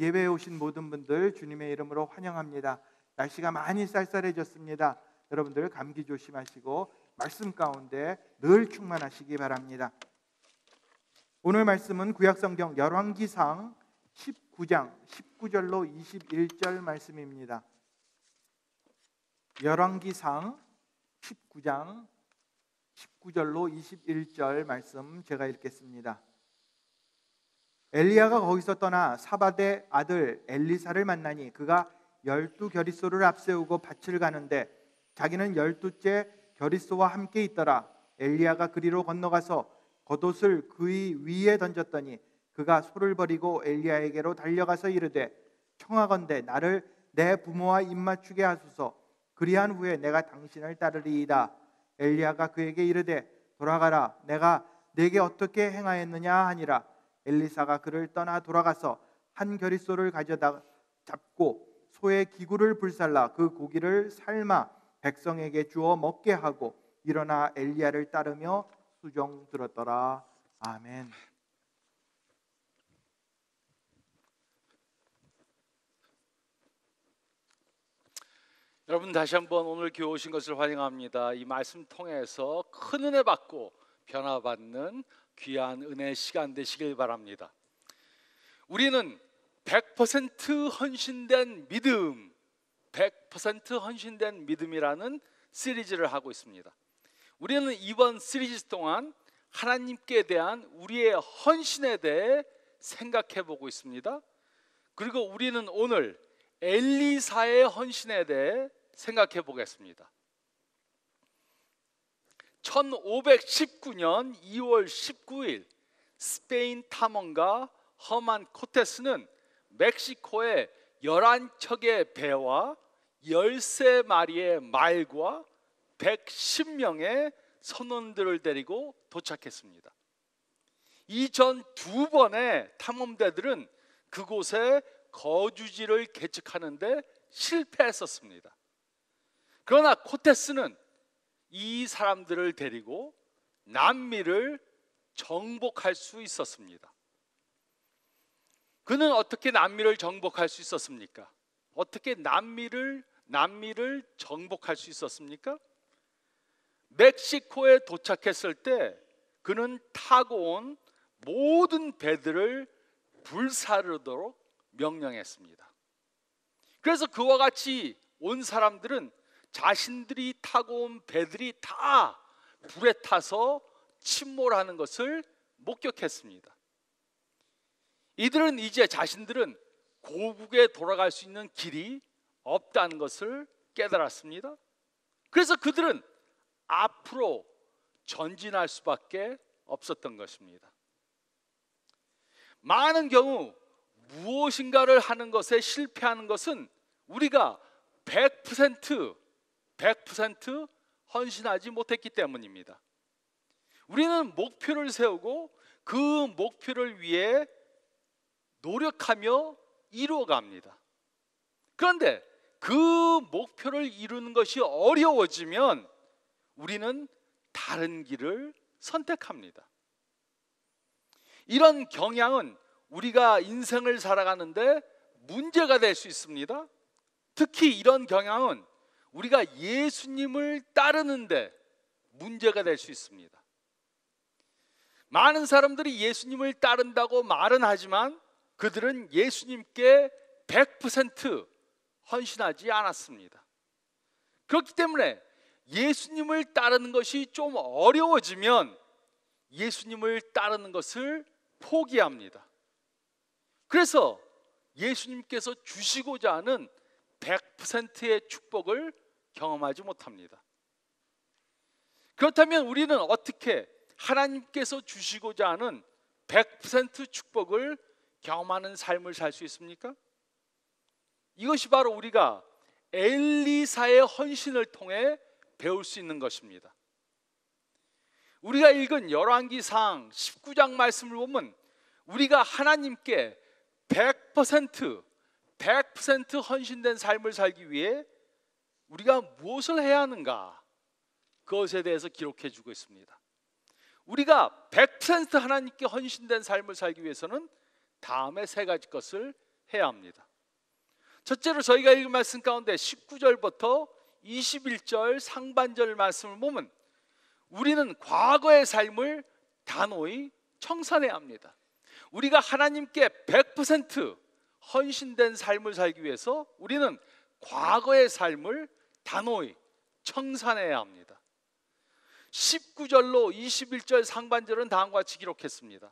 예배에 오신 모든 분들 주님의 이름으로 환영합니다. 날씨가 많이 쌀쌀해졌습니다. 여러분들 감기 조심하시고 말씀 가운데 늘 충만하시기 바랍니다. 오늘 말씀은 구약성경 열왕기상 19장 19절로 21절 말씀입니다. 열왕기상 19장 19절로 21절 말씀 제가 읽겠습니다. 엘리야가 거기서 떠나 사밧의 아들 엘리사를 만나니 그가 12겨릿소를 앞세우고 밭을 가는데 자기는 12째 겨릿소와 함께 있더라. 엘리야가 그리로 건너가서 겉옷을 그의 위에 던졌더니 그가 소를 버리고 엘리야에게로 달려가서 이르되 청하건대 나를 내 부모와 입맞추게 하소서. 그리한 후에 내가 당신을 따르리이다. 엘리야가 그에게 이르되 돌아가라. 내가 네게 어떻게 행하였느냐 하니라. 엘리사가 그를 떠나 돌아가서 한 겨릿소를 가져다 잡고 소의 기구를 불살라 그 고기를 삶아 백성에게 주어 먹게 하고 일어나 엘리야를 따르며 수종 들었더라. 아멘. 여러분 다시 한번 오늘 교회 오신 것을 환영합니다. 이 말씀 통해서 큰 은혜 받고 변화받는 귀한 은혜 시간 되시길 바랍니다. 우리는 100% 헌신된 믿음, 100% 헌신된 믿음이라는 시리즈를 하고 있습니다. 우리는 이번 시리즈 동안 하나님께 대한 우리의 헌신에 대해 생각해 보고 있습니다. 그리고 우리는 오늘 엘리사의 헌신에 대해 생각해 보겠습니다. 1519년 2월 19일 스페인 탐험가 허만 코테스는 멕시코에 11척의 배와 13마리의 말과 110명의 선원들을 데리고 도착했습니다. 이전 2번의 탐험대들은 그곳에 거주지를 개척하는데 실패했었습니다. 그러나 코테스는 이 사람들을 데리고 남미를 정복할 수 있었습니다. 그는 어떻게 남미를 정복할 수 있었습니까? 어떻게 남미를 정복할 수 있었습니까? 멕시코에 도착했을 때 그는 타고 온 모든 배들을 불사르도록 명령했습니다. 그래서 그와 같이 온 사람들은 자신들이 타고 온 배들이 다 불에 타서 침몰하는 것을 목격했습니다. 이들은 이제 자신들은 고국에 돌아갈 수 있는 길이 없다는 것을 깨달았습니다. 그래서 그들은 앞으로 전진할 수밖에 없었던 것입니다. 많은 경우 무엇인가를 하는 것에 실패하는 것은 우리가 100% 헌신하지 못했기 때문입니다. 우리는 목표를 세우고 그 목표를 위해 노력하며 이루어갑니다. 그런데 그 목표를 이루는 것이 어려워지면 우리는 다른 길을 선택합니다. 이런 경향은 우리가 인생을 살아가는데 문제가 될 수 있습니다. 특히 이런 경향은 우리가 예수님을 따르는데 문제가 될 수 있습니다. 많은 사람들이 예수님을 따른다고 말은 하지만 그들은 예수님께 100% 헌신하지 않았습니다. 그렇기 때문에 예수님을 따르는 것이 좀 어려워지면 예수님을 따르는 것을 포기합니다. 그래서 예수님께서 주시고자 하는 100%의 축복을 경험하지 못합니다. 그렇다면 우리는 어떻게 하나님께서 주시고자 하는 100% 축복을 경험하는 삶을 살 수 있습니까? 이것이 바로 우리가 엘리사의 헌신을 통해 배울 수 있는 것입니다. 우리가 읽은 열왕기상 19장 말씀을 보면 우리가 하나님께 100% 헌신된 삶을 살기 위해 우리가 무엇을 해야 하는가, 그것에 대해서 기록해 주고 있습니다. 우리가 100% 하나님께 헌신된 삶을 살기 위해서는 다음의 세 가지 것을 해야 합니다. 첫째로 저희가 읽은 말씀 가운데 19절부터 21절 상반절 말씀을 보면 우리는 과거의 삶을 단호히 청산해야 합니다. 우리가 하나님께 100% 헌신된 삶을 살기 위해서 우리는 과거의 삶을 단호히 청산해야 합니다. 19절로 21절 상반절은 다음과 같이 기록했습니다.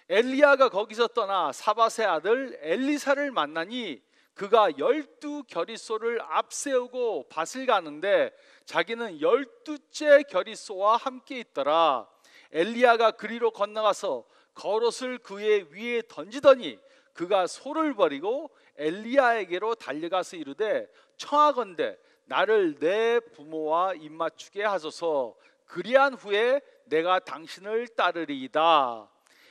엘리야가 거기서 떠나 사밧의 아들 엘리사를 만나니 그가 12겨릿소를 앞세우고 밭을 가는데 자기는 12째 겨릿소와 함께 있더라. 엘리야가 그리로 건너가서 겉옷을 그의 위에 던지더니 그가 소를 버리고 엘리야에게로 달려가서 이르되 청하건대 나를 내 부모와 입맞추게 하소서. 그리한 후에 내가 당신을 따르리이다.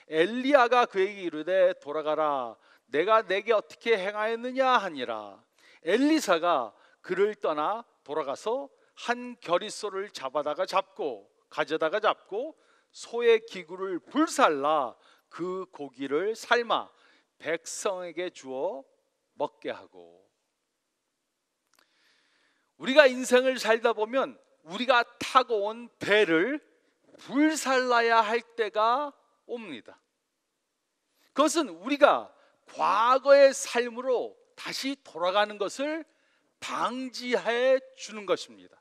엘리야가 그에게 이르되 돌아가라. 내가 내게 어떻게 행하였느냐 하니라. 엘리사가 그를 떠나 돌아가서 한 겨릿소를 가져다가 잡고 소의 기구를 불살라 그 고기를 삶아 백성에게 주어 먹게 하고. 우리가 인생을 살다 보면 우리가 타고 온 배를 불살라야 할 때가 옵니다. 그것은 우리가 과거의 삶으로 다시 돌아가는 것을 방지해 주는 것입니다.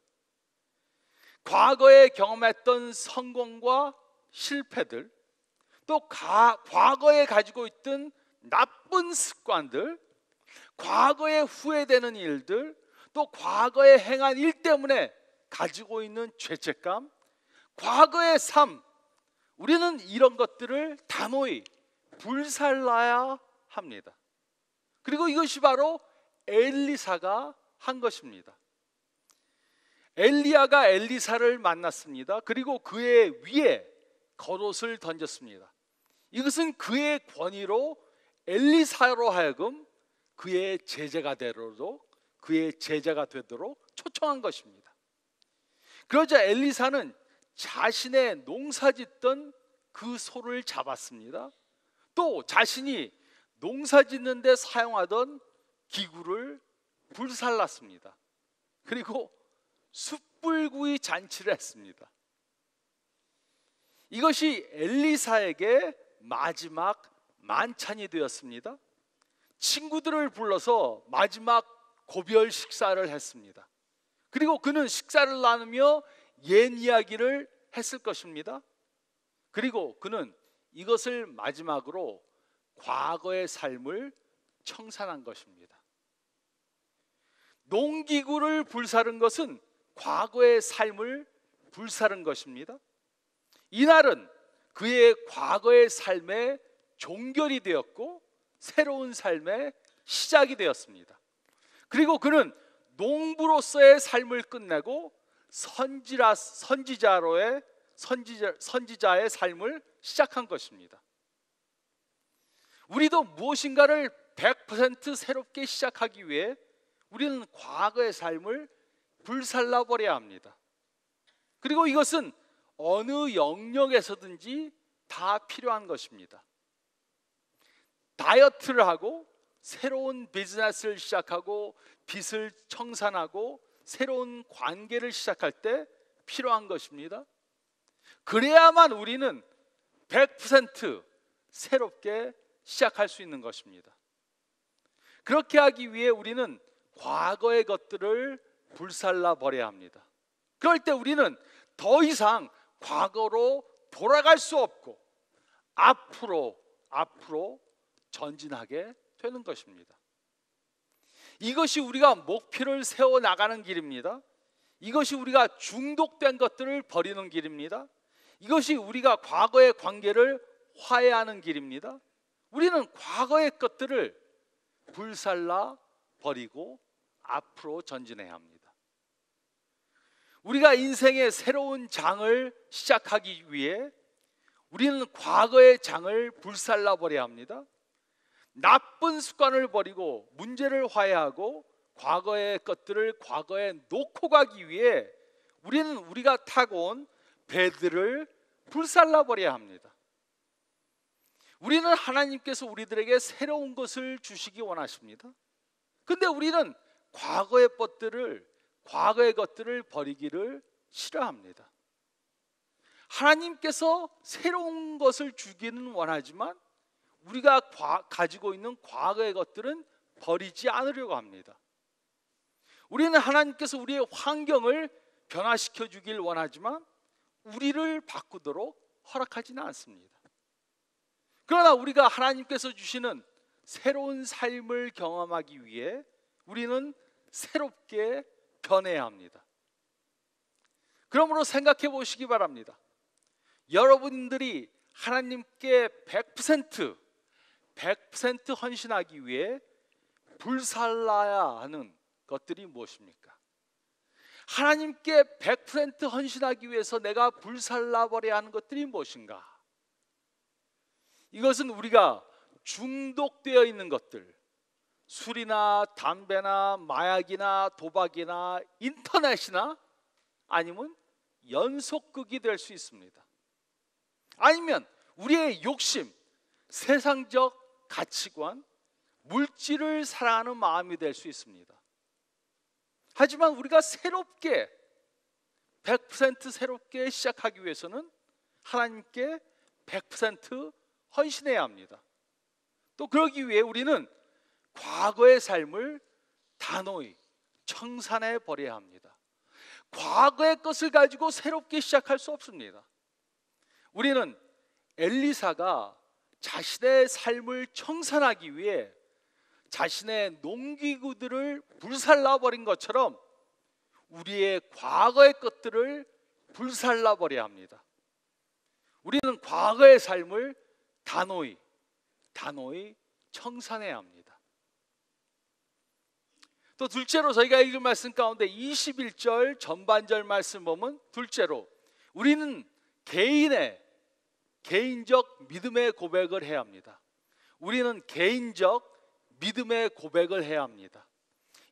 과거에 경험했던 성공과 실패들, 또 과거에 가지고 있던 나쁜 습관들, 과거에 후회되는 일들, 또 과거에 행한 일 때문에 가지고 있는 죄책감, 과거의 삶, 우리는 이런 것들을 단호히 불살라야 합니다. 그리고 이것이 바로 엘리사가 한 것입니다. 엘리야가 엘리사를 만났습니다. 그리고 그의 위에 겉옷을 던졌습니다. 이것은 그의 권위로 엘리사로 하여금 그의 제자가 되도록 초청한 것입니다. 그러자 엘리사는 자신의 농사짓던 그 소를 잡았습니다. 또 자신이 농사짓는 데 사용하던 기구를 불살랐습니다. 그리고 숯불구이 잔치를 했습니다. 이것이 엘리사에게 마지막 만찬이 되었습니다. 친구들을 불러서 마지막 고별 식사를 했습니다. 그리고 그는 식사를 나누며 옛 이야기를 했을 것입니다. 그리고 그는 이것을 마지막으로 과거의 삶을 청산한 것입니다. 농기구를 불사른 것은 과거의 삶을 불사른 것입니다. 이날은 그의 과거의 삶의 종결이 되었고 새로운 삶의 시작이 되었습니다. 그리고 그는 농부로서의 삶을 끝내고 선지자의 삶을 시작한 것입니다. 우리도 무엇인가를 100% 새롭게 시작하기 위해 우리는 과거의 삶을 불살라 버려야 합니다. 그리고 이것은 어느 영역에서든지 다 필요한 것입니다. 다이어트를 하고 새로운 비즈니스를 시작하고 빚을 청산하고 새로운 관계를 시작할 때 필요한 것입니다. 그래야만 우리는 100% 새롭게 시작할 수 있는 것입니다. 그렇게 하기 위해 우리는 과거의 것들을 불살라 버려야 합니다. 그럴 때 우리는 더 이상 과거로 돌아갈 수 없고 앞으로 전진하게 되는 것입니다. 이것이 우리가 목표를 세워 나가는 길입니다. 이것이 우리가 중독된 것들을 버리는 길입니다. 이것이 우리가 과거의 관계를 화해하는 길입니다. 우리는 과거의 것들을 불살라 버리고 앞으로 전진해야 합니다. 우리가 인생의 새로운 장을 시작하기 위해 우리는 과거의 장을 불살라 버려야 합니다. 나쁜 습관을 버리고 문제를 화해하고 과거의 것들을 과거에 놓고 가기 위해 우리는 우리가 타고 온 배들을 불살라 버려야 합니다. 우리는 하나님께서 우리들에게 새로운 것을 주시기 원하십니다. 근데 우리는 과거의 것들을 버리기를 싫어합니다. 하나님께서 새로운 것을 주기는 원하지만 우리가 가지고 있는 과거의 것들은 버리지 않으려고 합니다. 우리는 하나님께서 우리의 환경을 변화시켜 주길 원하지만 우리를 바꾸도록 허락하지는 않습니다. 그러나 우리가 하나님께서 주시는 새로운 삶을 경험하기 위해 우리는 새롭게 변해야 합니다. 그러므로 생각해 보시기 바랍니다. 여러분들이 하나님께 100% 헌신하기 위해 불살라야 하는 것들이 무엇입니까? 하나님께 100% 헌신하기 위해서 내가 불살라 버려야 하는 것들이 무엇인가? 이것은 우리가 중독되어 있는 것들, 술이나 담배나 마약이나 도박이나 인터넷이나 아니면 연속극이 될 수 있습니다. 아니면 우리의 욕심, 세상적 가치관, 물질을 사랑하는 마음이 될 수 있습니다. 하지만 우리가 100% 새롭게 시작하기 위해서는 하나님께 100% 헌신해야 합니다. 또 그러기 위해 우리는 과거의 삶을 단호히 청산해 버려야 합니다. 과거의 것을 가지고 새롭게 시작할 수 없습니다. 우리는 엘리사가 자신의 삶을 청산하기 위해 자신의 농기구들을 불살라 버린 것처럼 우리의 과거의 것들을 불살라 버려야 합니다. 우리는 과거의 삶을 단호히 청산해야 합니다. 또 둘째로 저희가 읽은 말씀 가운데 21절 전반절 말씀 보면 둘째로 우리는 개인적 믿음의 고백을 해야 합니다. 우리는 개인적 믿음의 고백을 해야 합니다.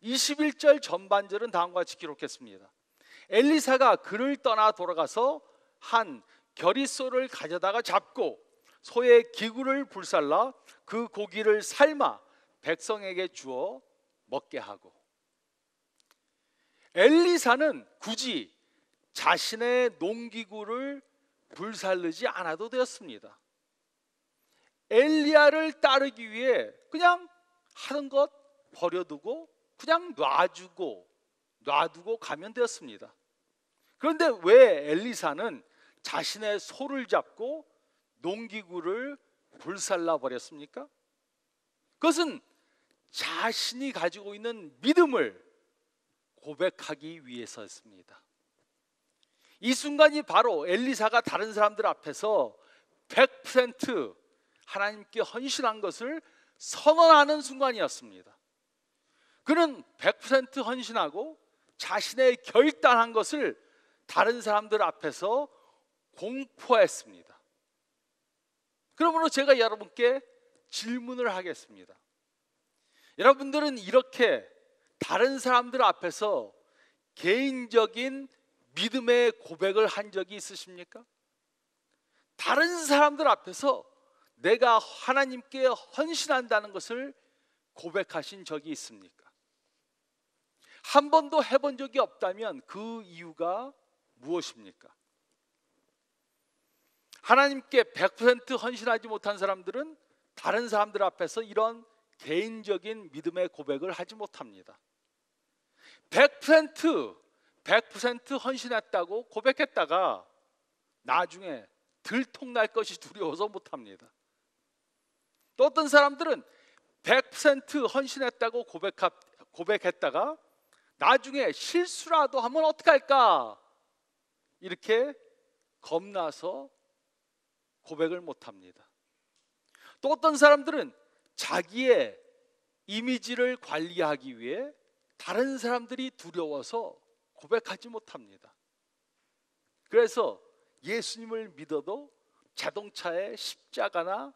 21절 전반절은 다음과 같이 기록했습니다. 엘리사가 그를 떠나 돌아가서 한 겨릿소를 가져다가 잡고 소의 기구를 불살라 그 고기를 삶아 백성에게 주어 먹게 하고, 엘리사는 굳이 자신의 농기구를 불살르지 않아도 되었습니다. 엘리야를 따르기 위해 그냥 하는 것 버려두고 그냥 놔두고 가면 되었습니다. 그런데 왜 엘리사는 자신의 소를 잡고 농기구를 불살라 버렸습니까? 그것은 자신이 가지고 있는 믿음을 고백하기 위해서였습니다. 이 순간이 바로 엘리사가 다른 사람들 앞에서 100% 하나님께 헌신한 것을 선언하는 순간이었습니다. 그는 100% 헌신하고 자신의 결단한 것을 다른 사람들 앞에서 공포했습니다. 그러므로 제가 여러분께 질문을 하겠습니다. 여러분들은 이렇게 다른 사람들 앞에서 개인적인 믿음의 고백을 한 적이 있으십니까? 다른 사람들 앞에서 내가 하나님께 헌신한다는 것을 고백하신 적이 있습니까? 한 번도 해본 적이 없다면 그 이유가 무엇입니까? 하나님께 100% 헌신하지 못한 사람들은 다른 사람들 앞에서 이런 개인적인 믿음의 고백을 하지 못합니다. 100% 헌신했다고 고백했다가 나중에 들통날 것이 두려워서 못합니다. 또 어떤 사람들은 100% 헌신했다고 고백했다가 나중에 실수라도 하면 어떡할까 이렇게 겁나서 고백을 못합니다. 또 어떤 사람들은 자기의 이미지를 관리하기 위해 다른 사람들이 두려워서 고백하지 못합니다. 그래서 예수님을 믿어도 자동차에 십자가나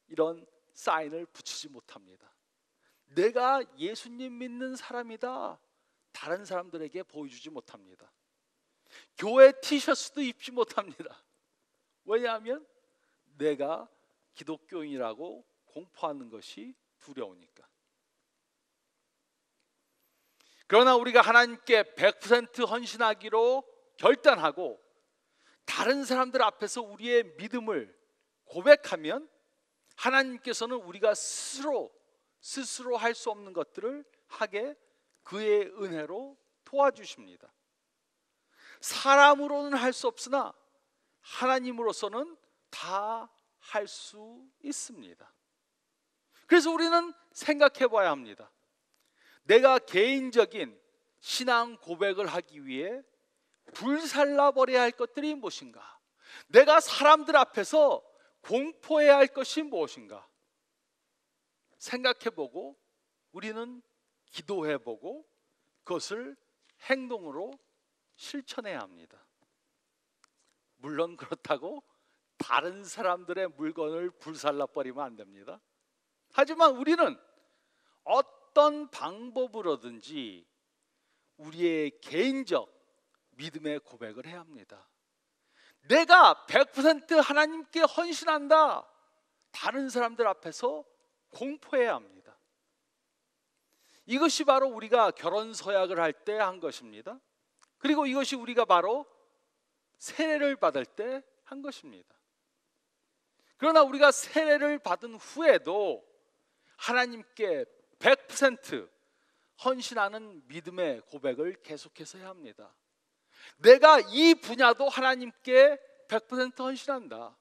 이런 사인을 붙이지 못합니다. 내가 예수님 믿는 사람이다 다른 사람들에게 보여주지 못합니다. 교회 티셔츠도 입지 못합니다. 왜냐하면 내가 기독교인이라고 공포하는 것이 두려우니까. 그러나 우리가 하나님께 100% 헌신하기로 결단하고 다른 사람들 앞에서 우리의 믿음을 고백하면 하나님께서는 우리가 스스로 할 수 없는 것들을 하게 그의 은혜로 도와주십니다. 사람으로는 할 수 없으나 하나님으로서는 다 할 수 있습니다. 그래서 우리는 생각해 봐야 합니다. 내가 개인적인 신앙 고백을 하기 위해 불살라 버려야 할 것들이 무엇인가? 내가 사람들 앞에서 공포해야 할 것이 무엇인가? 생각해보고 우리는 기도해보고 그것을 행동으로 실천해야 합니다. 물론 그렇다고 다른 사람들의 물건을 불살라 버리면 안 됩니다. 하지만 우리는 어떤 방법으로든지 우리의 개인적 믿음의 고백을 해야 합니다. 내가 100% 하나님께 헌신한다. 다른 사람들 앞에서 공포해야 합니다. 이것이 바로 우리가 결혼 서약을 할 때 한 것입니다. 그리고 이것이 우리가 바로 세례를 받을 때 한 것입니다. 그러나 우리가 세례를 받은 후에도 하나님께 100% 헌신하는 믿음의 고백을 계속해서 해야 합니다. 내가 이 분야도 하나님께 100% 헌신한다.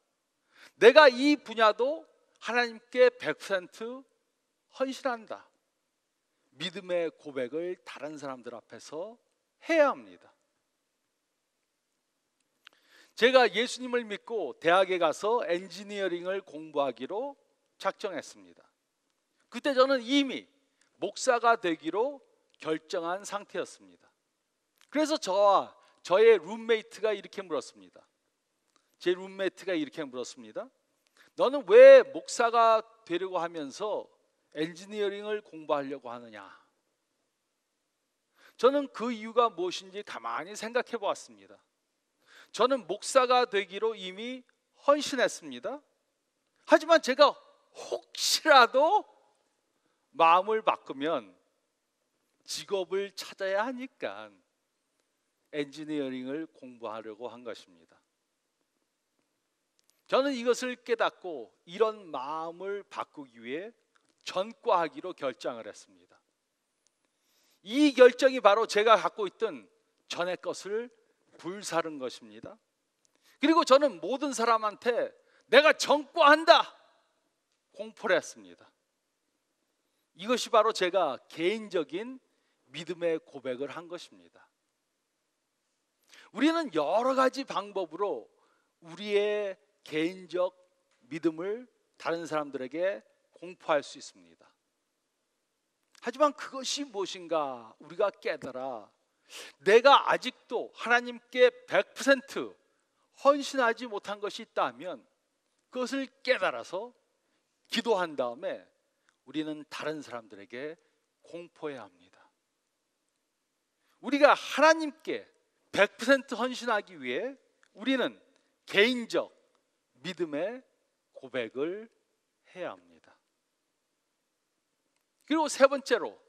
내가 이 분야도 하나님께 100% 헌신한다. 믿음의 고백을 다른 사람들 앞에서 해야 합니다. 제가 예수님을 믿고 대학에 가서 엔지니어링을 공부하기로 작정했습니다. 그때 저는 이미 목사가 되기로 결정한 상태였습니다. 그래서 저의 룸메이트가 이렇게 물었습니다. 제 룸메이트가 이렇게 물었습니다. 너는 왜 목사가 되려고 하면서 엔지니어링을 공부하려고 하느냐? 저는 그 이유가 무엇인지 가만히 생각해 보았습니다. 저는 목사가 되기로 이미 헌신했습니다. 하지만 제가 혹시라도 마음을 바꾸면 직업을 찾아야 하니까 엔지니어링을 공부하려고 한 것입니다. 저는 이것을 깨닫고 이런 마음을 바꾸기 위해 전과하기로 결정을 했습니다. 이 결정이 바로 제가 갖고 있던 전의 것을 불사른 것입니다. 그리고 저는 모든 사람한테 내가 전과한다 공포를 했습니다. 이것이 바로 제가 개인적인 믿음의 고백을 한 것입니다. 우리는 여러 가지 방법으로 우리의 개인적 믿음을 다른 사람들에게 공포할 수 있습니다. 하지만 그것이 무엇인가 우리가 깨달아 내가 아직도 하나님께 100% 헌신하지 못한 것이 있다면 그것을 깨달아서 기도한 다음에 우리는 다른 사람들에게 공포해야 합니다. 우리가 하나님께 100% 헌신하기 위해 우리는 개인적 믿음의 고백을 해야 합니다. 그리고 세 번째로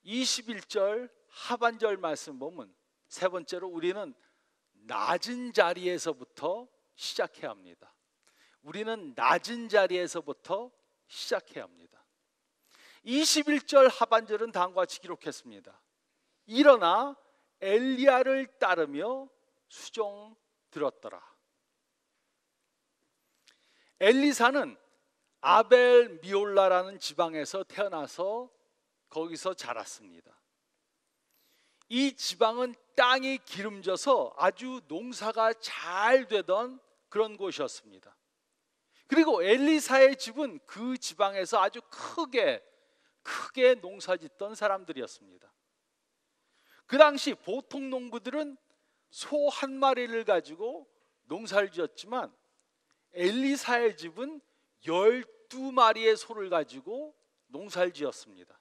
21절 하반절 말씀 보면 세 번째로 우리는 낮은 자리에서부터 시작해야 합니다. 우리는 낮은 자리에서부터 시작해야 합니다. 21절 하반절은 다음과 같이 기록했습니다. 일어나 엘리야를 따르며 수종 들었더라. 엘리사는 아벨 미올라라는 지방에서 태어나서 거기서 자랐습니다. 이 지방은 땅이 기름져서 아주 농사가 잘 되던 그런 곳이었습니다. 그리고 엘리사의 집은 그 지방에서 아주 크게 농사짓던 사람들이었습니다. 그 당시 보통 농부들은 소 한 마리를 가지고 농사를 지었지만 엘리사의 집은 12마리의 소를 가지고 농사를 지었습니다.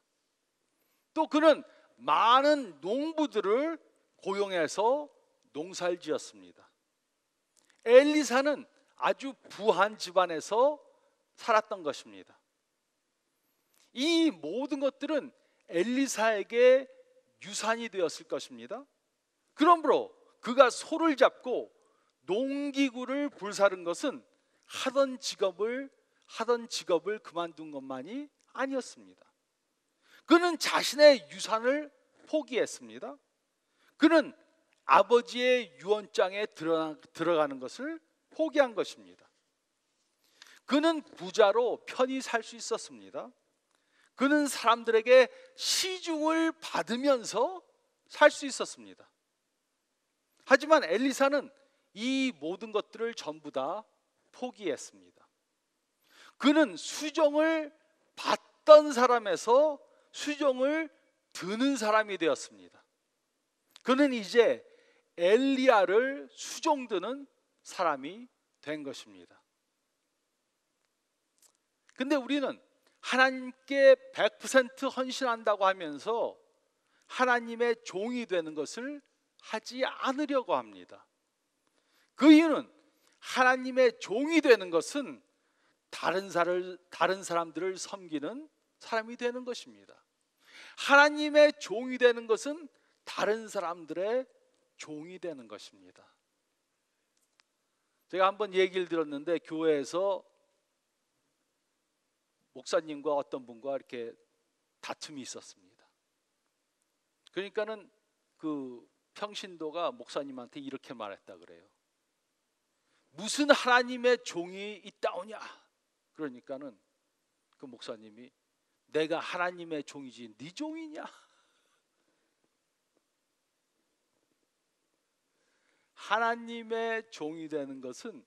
또 그는 많은 농부들을 고용해서 농사를 지었습니다. 엘리사는 아주 부한 집안에서 살았던 것입니다. 이 모든 것들은 엘리사에게 유산이 되었을 것입니다. 그러므로 그가 소를 잡고 농기구를 불사른 것은 하던 직업을 그만둔 것만이 아니었습니다. 그는 자신의 유산을 포기했습니다. 그는 아버지의 유언장에 들어가는 것을 포기한 것입니다. 그는 부자로 편히 살 수 있었습니다. 그는 사람들에게 시중을 받으면서 살 수 있었습니다. 하지만 엘리사는 이 모든 것들을 전부 다 포기했습니다. 그는 수종을 받던 사람에서 수종을 드는 사람이 되었습니다. 그는 이제 엘리야를 수종드는 사람이 된 것입니다. 근데 우리는 하나님께 100% 헌신한다고 하면서 하나님의 종이 되는 것을 하지 않으려고 합니다. 그 이유는 하나님의 종이 되는 것은 다른 사람들을 섬기는 사람이 되는 것입니다. 하나님의 종이 되는 것은 다른 사람들의 종이 되는 것입니다. 제가 한번 얘기를 들었는데, 교회에서 목사님과 어떤 분과 이렇게 다툼이 있었습니다. 그러니까는 그 평신도가 목사님한테 이렇게 말했다 그래요. 무슨 하나님의 종이 있다오냐? 그러니까는 그 목사님이 내가 하나님의 종이지 네 종이냐? 하나님의 종이 되는 것은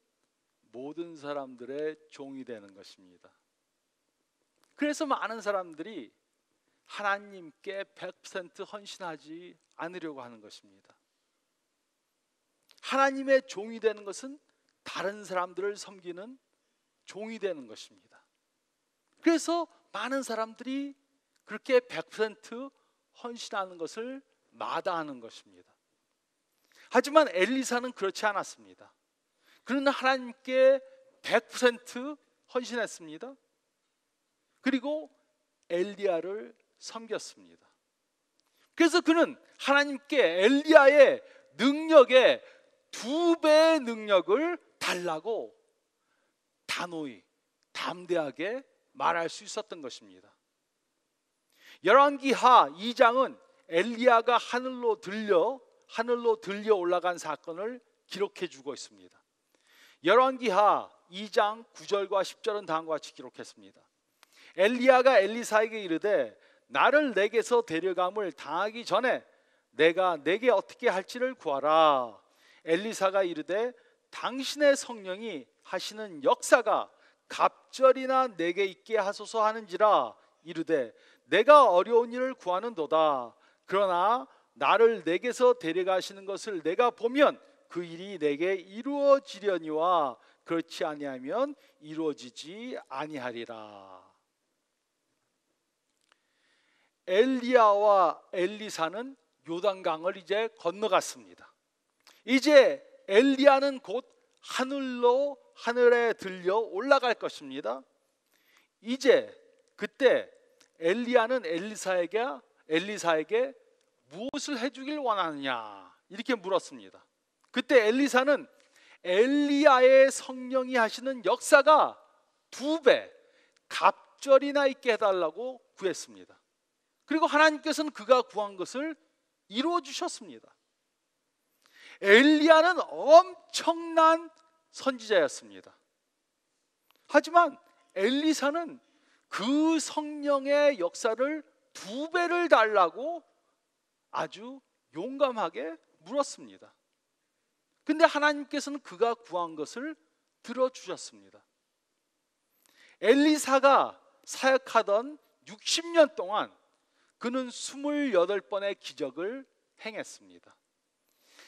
모든 사람들의 종이 되는 것입니다. 그래서 많은 사람들이 하나님께 100% 헌신하지 않으려고 하는 것입니다. 하나님의 종이 되는 것은 다른 사람들을 섬기는 종이 되는 것입니다. 그래서 많은 사람들이 그렇게 100% 헌신하는 것을 마다하는 것입니다. 하지만 엘리사는 그렇지 않았습니다. 그는 하나님께 100% 헌신했습니다. 그리고 엘리야를 섬겼습니다. 그래서 그는 하나님께 엘리야의 능력의 2배의 능력을 달라고 단호히 담대하게 말할 수 있었던 것입니다. 열왕기하 2장은 엘리야가 하늘로 들려 올라간 사건을 기록해 주고 있습니다. 열왕기하 2장 9절과 10절은 다음과 같이 기록했습니다. 엘리야가 엘리사에게 이르되 나를 내게서 데려감을 당하기 전에 내가 내게 어떻게 할지를 구하라. 엘리사가 이르되 당신의 성령이 하시는 역사가 갑절이나 내게 있게 하소서 하는지라. 이르되 내가 어려운 일을 구하는도다. 그러나 나를 내게서 데려가시는 것을 내가 보면 그 일이 내게 이루어지려니와 그렇지 아니하면 이루어지지 아니하리라. 엘리야와 엘리사는 요단강을 이제 건너갔습니다. 이제 엘리야는 곧 하늘에 들려 올라갈 것입니다. 이제 그때 엘리야는 엘리사에게 무엇을 해주길 원하느냐 이렇게 물었습니다. 그때 엘리사는 엘리야의 성령이 하시는 역사가 2배 갑절이나 있게 해달라고 구했습니다. 그리고 하나님께서는 그가 구한 것을 이루어 주셨습니다. 엘리야는 엄청난 선지자였습니다. 하지만 엘리사는 그 성령의 역사를 2배를 달라고 아주 용감하게 물었습니다. 근데 하나님께서는 그가 구한 것을 들어주셨습니다. 엘리사가 사역하던 60년 동안 그는 28번의 기적을 행했습니다.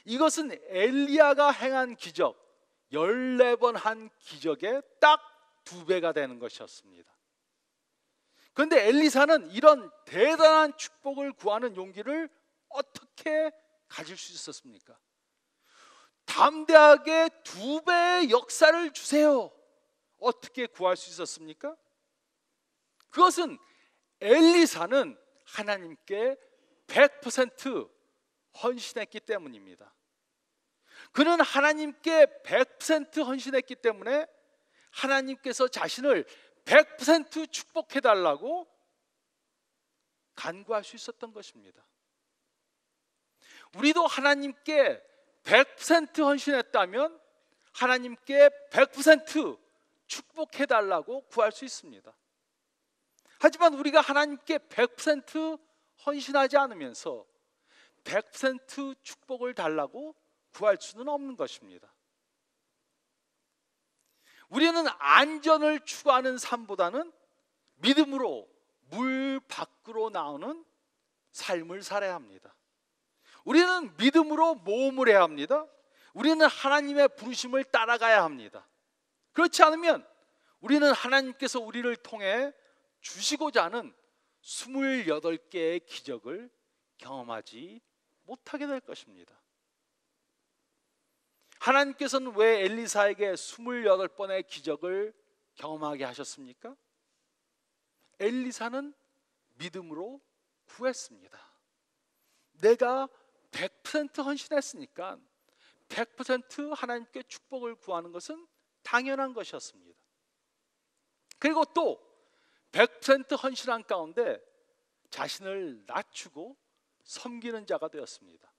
이것은 엘리야가 행한 기적 14번 한 기적의 딱 2배가 되는 것이었습니다. 그런데 엘리사는 이런 대단한 축복을 구하는 용기를 어떻게 가질 수 있었습니까? 담대하게 2배의 역사를 주세요. 어떻게 구할 수 있었습니까? 그것은 엘리사는 하나님께 100% 헌신했기 때문입니다. 그는 하나님께 100% 헌신했기 때문에 하나님께서 자신을 100% 축복해달라고 간구할 수 있었던 것입니다. 우리도 하나님께 100% 헌신했다면 하나님께 100% 축복해달라고 구할 수 있습니다. 하지만 우리가 하나님께 100% 헌신하지 않으면서 100% 축복을 달라고 구할 수는 없는 것입니다. 우리는 안전을 추구하는 삶보다는 믿음으로 물 밖으로 나오는 삶을 살아야 합니다. 우리는 믿음으로 모험을 해야 합니다. 우리는 하나님의 부르심을 따라가야 합니다. 그렇지 않으면 우리는 하나님께서 우리를 통해 주시고자 하는 28개의 기적을 경험하지 못하게 될 것입니다. 하나님께서는 왜 엘리사에게 28번의 기적을 경험하게 하셨습니까? 엘리사는 믿음으로 구했습니다. 내가 100% 헌신했으니까 100% 하나님께 축복을 구하는 것은 당연한 것이었습니다. 그리고 또 100% 헌신한 가운데 자신을 낮추고 섬기는 자가 되었습니다.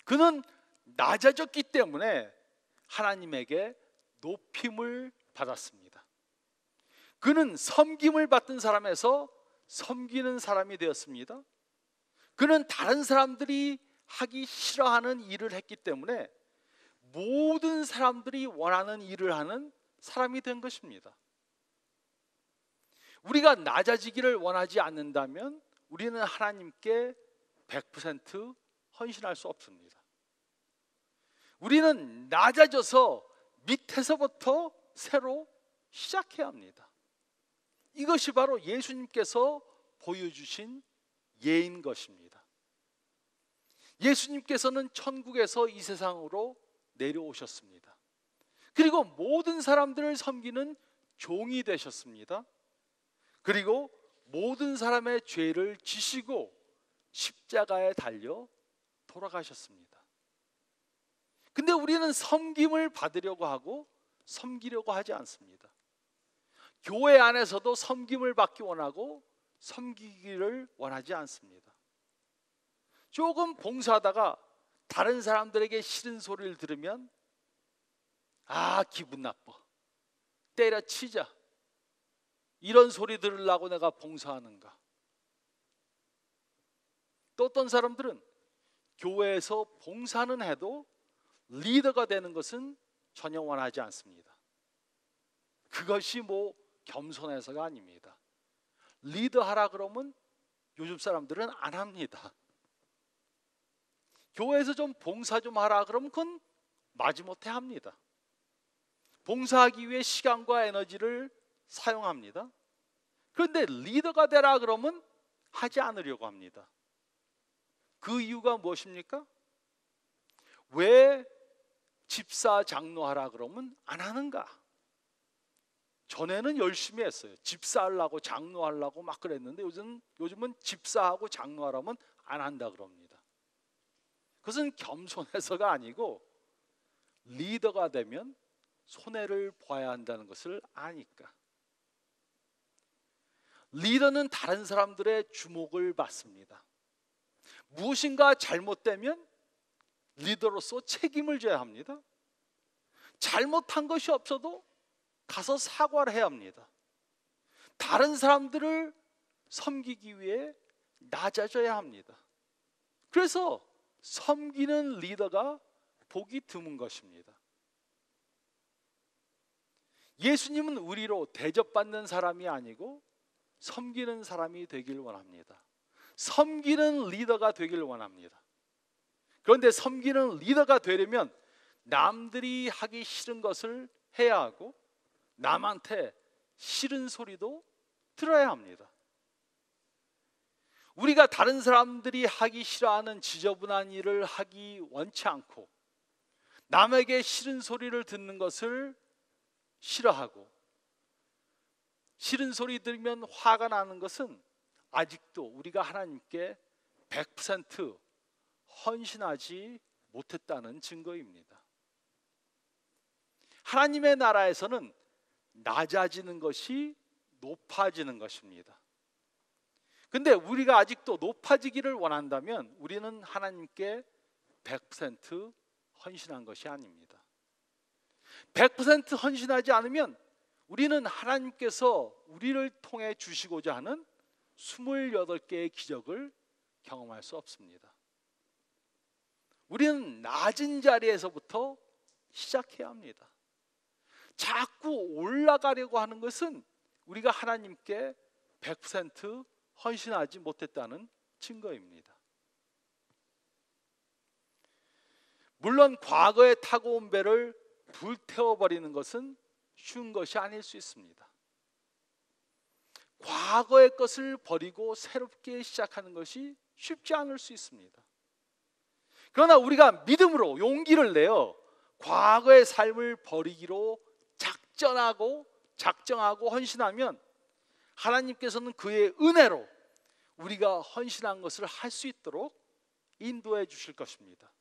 그는 낮아졌기 때문에 하나님에게 높임을 받았습니다. 그는 섬김을 받던 사람에서 섬기는 사람이 되었습니다. 그는 다른 사람들이 하기 싫어하는 일을 했기 때문에 모든 사람들이 원하는 일을 하는 사람이 된 것입니다. 우리가 낮아지기를 원하지 않는다면 우리는 하나님께 100% 헌신할 수 없습니다. 우리는 낮아져서 밑에서부터 새로 시작해야 합니다. 이것이 바로 예수님께서 보여주신 예인 것입니다. 예수님께서는 천국에서 이 세상으로 내려오셨습니다. 그리고 모든 사람들을 섬기는 종이 되셨습니다. 그리고 모든 사람의 죄를 지시고 십자가에 달려 돌아가셨습니다. 근데 우리는 섬김을 받으려고 하고 섬기려고 하지 않습니다. 교회 안에서도 섬김을 받기 원하고 섬기기를 원하지 않습니다. 조금 봉사하다가 다른 사람들에게 싫은 소리를 들으면 기분 나빠, 때려치자, 이런 소리 들으려고 내가 봉사하는가. 또 어떤 사람들은 교회에서 봉사는 해도 리더가 되는 것은 전혀 원하지 않습니다. 그것이 겸손해서가 아닙니다. 리더하라 그러면 요즘 사람들은 안 합니다. 교회에서 좀 봉사 좀 하라 그러면 그건 마지못해 합니다. 봉사하기 위해 시간과 에너지를 사용합니다. 그런데 리더가 되라 그러면 하지 않으려고 합니다. 그 이유가 무엇입니까? 왜 집사 장로하라 그러면 안 하는가? 전에는 열심히 했어요. 집사하려고 장로하려고 막 그랬는데 요즘은 집사하고 장로하라면 안 한다 그럽니다. 그것은 겸손해서가 아니고 리더가 되면 손해를 봐야 한다는 것을 아니까. 리더는 다른 사람들의 주목을 받습니다. 무엇인가 잘못되면 리더로서 책임을 져야 합니다. 잘못한 것이 없어도 가서 사과를 해야 합니다. 다른 사람들을 섬기기 위해 낮아져야 합니다. 그래서 섬기는 리더가 보기 드문 것입니다. 예수님은 우리로 대접받는 사람이 아니고 섬기는 사람이 되길 원합니다. 섬기는 리더가 되길 원합니다. 그런데 섬기는 리더가 되려면 남들이 하기 싫은 것을 해야 하고 남한테 싫은 소리도 들어야 합니다. 우리가 다른 사람들이 하기 싫어하는 지저분한 일을 하기 원치 않고 남에게 싫은 소리를 듣는 것을 싫어하고, 싫은 소리 들으면 화가 나는 것은 아직도 우리가 하나님께 100% 헌신하지 못했다는 증거입니다. 하나님의 나라에서는 낮아지는 것이 높아지는 것입니다. 근데 우리가 아직도 높아지기를 원한다면 우리는 하나님께 100% 헌신한 것이 아닙니다. 100% 헌신하지 않으면 우리는 하나님께서 우리를 통해 주시고자 하는 28개의 기적을 경험할 수 없습니다. 우리는 낮은 자리에서부터 시작해야 합니다. 자꾸 올라가려고 하는 것은 우리가 하나님께 100% 헌신하지 못했다는 증거입니다. 물론 과거에 타고 온 배를 불태워버리는 것은 쉬운 것이 아닐 수 있습니다. 과거의 것을 버리고 새롭게 시작하는 것이 쉽지 않을 수 있습니다. 그러나 우리가 믿음으로 용기를 내어 과거의 삶을 버리기로 작정하고 헌신하면 하나님께서는 그의 은혜로 우리가 헌신한 것을 할 수 있도록 인도해 주실 것입니다.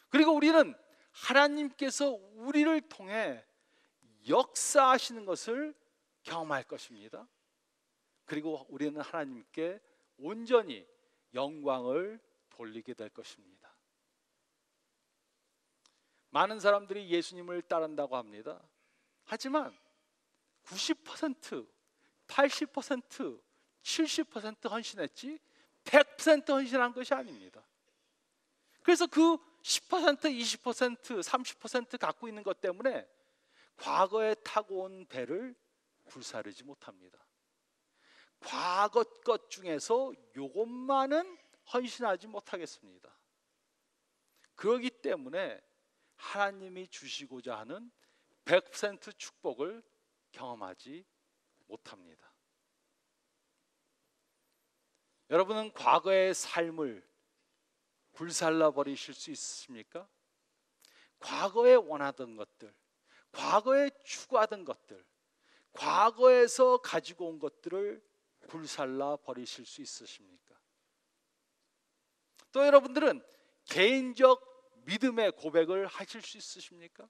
그리고 우리는 하나님께서 우리를 통해 역사하시는 것을 경험할 것입니다. 그리고 우리는 하나님께 온전히 영광을 돌리게 될 것입니다. 많은 사람들이 예수님을 따른다고 합니다. 하지만 90%, 80%, 70% 헌신했지 100% 헌신한 것이 아닙니다. 그래서 그 10%, 20%, 30% 갖고 있는 것 때문에 과거에 타고 온 배를 불사르지 못합니다. 과거 것 중에서 요것만은 헌신하지 못하겠습니다. 그렇기 때문에 하나님이 주시고자 하는 100% 축복을 경험하지 못합니다. 여러분은 과거의 삶을 불살라 버리실 수 있으십니까? 과거에 원하던 것들, 과거에 추구하던 것들, 과거에서 가지고 온 것들을 불살라 버리실 수 있으십니까? 또 여러분들은 개인적 믿음의 고백을 하실 수 있으십니까?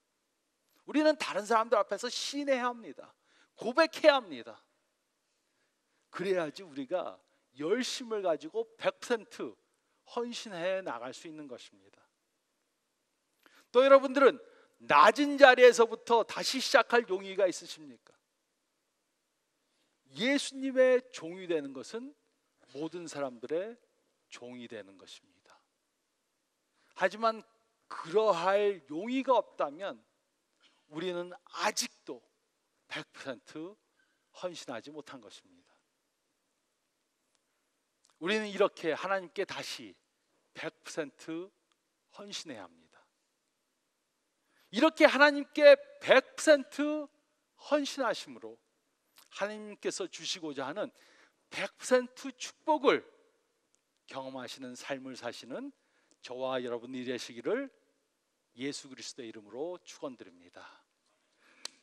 우리는 다른 사람들 앞에서 시인해야 합니다. 고백해야 합니다. 그래야지 우리가 열심을 가지고 100% 헌신해 나갈 수 있는 것입니다. 또 여러분들은 낮은 자리에서부터 다시 시작할 용의가 있으십니까? 예수님의 종이 되는 것은 모든 사람들의 종이 되는 것입니다. 하지만 그러할 용의가 없다면 우리는 아직도 100% 헌신하지 못한 것입니다. 우리는 이렇게 하나님께 다시 100% 헌신해야 합니다. 이렇게 하나님께 100% 헌신하심으로 하나님께서 주시고자 하는 100% 축복을 경험하시는 삶을 사시는 저와 여러분이 되시기를 예수 그리스도의 이름으로 축원드립니다.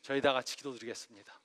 저희 다 같이 기도드리겠습니다.